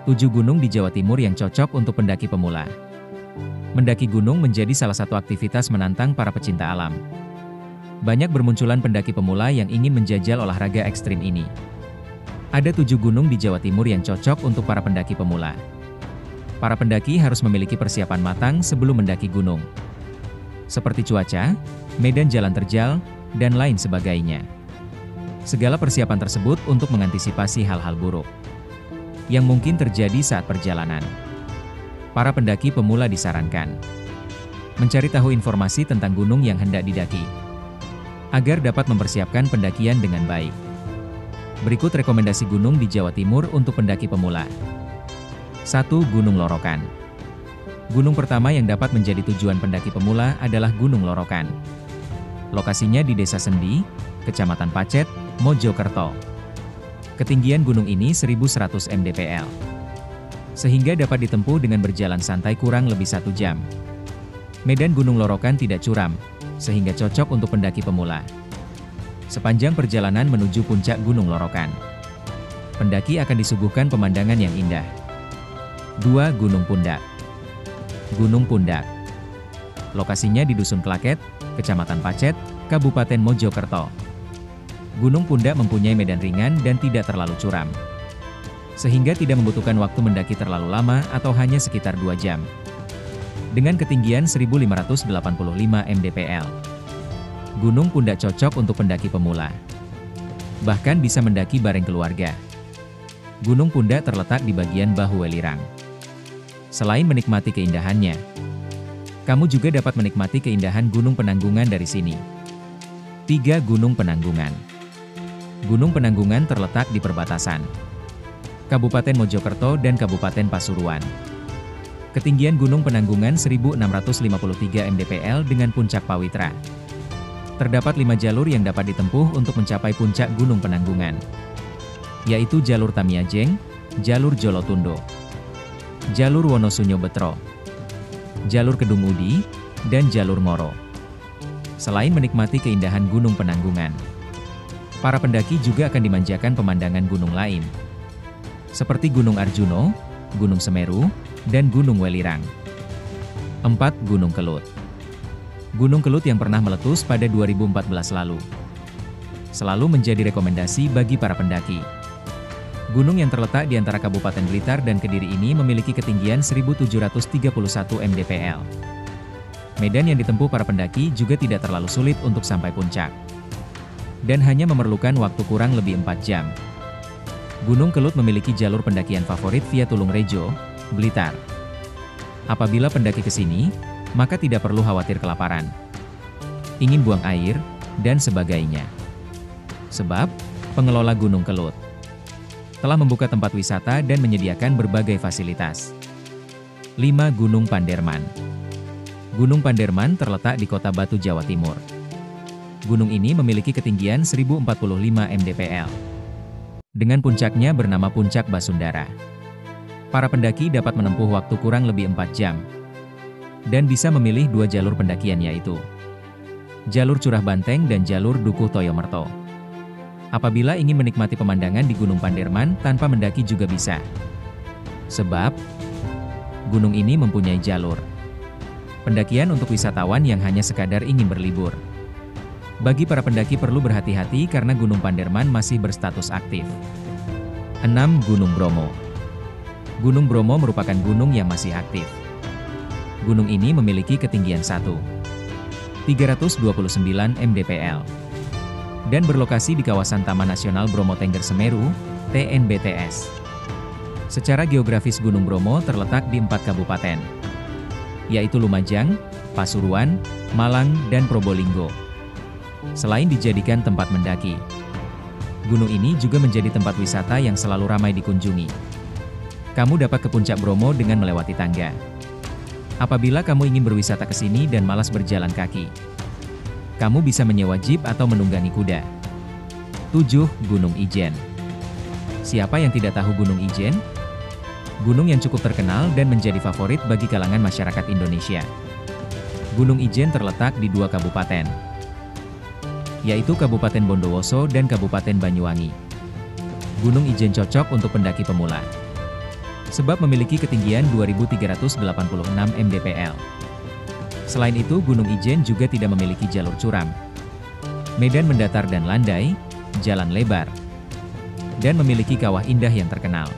7 gunung di Jawa Timur yang cocok untuk pendaki pemula. Mendaki gunung menjadi salah satu aktivitas menantang para pecinta alam. Banyak bermunculan pendaki pemula yang ingin menjajal olahraga ekstrim ini. Ada 7 gunung di Jawa Timur yang cocok untuk para pendaki pemula. Para pendaki harus memiliki persiapan matang sebelum mendaki gunung, seperti cuaca, medan jalan terjal, dan lain sebagainya. Segala persiapan tersebut untuk mengantisipasi hal-hal buruk yang mungkin terjadi saat perjalanan. Para pendaki pemula disarankan mencari tahu informasi tentang gunung yang hendak didaki, agar dapat mempersiapkan pendakian dengan baik. Berikut rekomendasi gunung di Jawa Timur untuk pendaki pemula. 1. Gunung Lorokan. Gunung pertama yang dapat menjadi tujuan pendaki pemula adalah Gunung Lorokan. Lokasinya di Desa Sendi, Kecamatan Pacet, Mojokerto. Ketinggian gunung ini 1100 mdpl, sehingga dapat ditempuh dengan berjalan santai kurang lebih 1 jam. Medan Gunung Lorokan tidak curam, sehingga cocok untuk pendaki pemula. Sepanjang perjalanan menuju puncak Gunung Lorokan, pendaki akan disuguhkan pemandangan yang indah. 2. Gunung Pundak. Gunung Pundak. Lokasinya di Dusun Klaket, Kecamatan Pacet, Kabupaten Mojokerto. Gunung Pundak mempunyai medan ringan dan tidak terlalu curam, sehingga tidak membutuhkan waktu mendaki terlalu lama atau hanya sekitar 2 jam. Dengan ketinggian 1585 mdpl, Gunung Pundak cocok untuk pendaki pemula. Bahkan bisa mendaki bareng keluarga. Gunung Pundak terletak di bagian bahu Welirang. Selain menikmati keindahannya, kamu juga dapat menikmati keindahan Gunung Penanggungan dari sini. 3. Gunung Penanggungan. Gunung Penanggungan terletak di perbatasan Kabupaten Mojokerto dan Kabupaten Pasuruan. Ketinggian Gunung Penanggungan 1653 mdpl dengan puncak Pawitra. Terdapat 5 jalur yang dapat ditempuh untuk mencapai puncak Gunung Penanggungan, yaitu jalur Tamiajeng, jalur Jolotundo, jalur Wonosunyo Betro, jalur Kedung Udi, dan jalur Ngoro. Selain menikmati keindahan Gunung Penanggungan, para pendaki juga akan dimanjakan pemandangan gunung lain, seperti Gunung Arjuno, Gunung Semeru, dan Gunung Welirang. 4. Gunung Kelut. Gunung Kelut yang pernah meletus pada 2014 lalu selalu menjadi rekomendasi bagi para pendaki. Gunung yang terletak di antara Kabupaten Blitar dan Kediri ini memiliki ketinggian 1731 mdpl. Medan yang ditempuh para pendaki juga tidak terlalu sulit untuk sampai puncak, dan hanya memerlukan waktu kurang lebih 4 jam. Gunung Kelut memiliki jalur pendakian favorit via Tulungrejo, Blitar. Apabila pendaki ke sini, maka tidak perlu khawatir kelaparan, ingin buang air, dan sebagainya. Sebab, pengelola Gunung Kelut telah membuka tempat wisata dan menyediakan berbagai fasilitas. 5. Gunung Panderman. Gunung Panderman terletak di Kota Batu, Jawa Timur. Gunung ini memiliki ketinggian 1045 mdpl, dengan puncaknya bernama Puncak Basundara. Para pendaki dapat menempuh waktu kurang lebih 4 jam, dan bisa memilih 2 jalur pendakian, yaitu jalur Curah Banteng dan jalur Dukuh Toyomerto. Apabila ingin menikmati pemandangan di Gunung Panderman tanpa mendaki juga bisa, sebab gunung ini mempunyai jalur pendakian untuk wisatawan yang hanya sekadar ingin berlibur. Bagi para pendaki perlu berhati-hati karena Gunung Panderman masih berstatus aktif. 6. Gunung Bromo. Gunung Bromo merupakan gunung yang masih aktif. Gunung ini memiliki ketinggian 329 mdpl, dan berlokasi di kawasan Taman Nasional Bromo Tengger Semeru, TNBTS. Secara geografis Gunung Bromo terletak di 4 kabupaten, yaitu Lumajang, Pasuruan, Malang, dan Probolinggo. Selain dijadikan tempat mendaki, gunung ini juga menjadi tempat wisata yang selalu ramai dikunjungi. Kamu dapat ke puncak Bromo dengan melewati tangga. Apabila kamu ingin berwisata ke sini dan malas berjalan kaki, kamu bisa menyewa jeep atau menunggangi kuda. 7. Gunung Ijen. Siapa yang tidak tahu Gunung Ijen? Gunung yang cukup terkenal dan menjadi favorit bagi kalangan masyarakat Indonesia. Gunung Ijen terletak di 2 kabupaten, yaitu Kabupaten Bondowoso dan Kabupaten Banyuwangi. Gunung Ijen cocok untuk pendaki pemula. sebab memiliki ketinggian 2.386 mdpl. Selain itu, Gunung Ijen juga tidak memiliki jalur curam, medan mendatar dan landai, jalan lebar, dan memiliki kawah indah yang terkenal.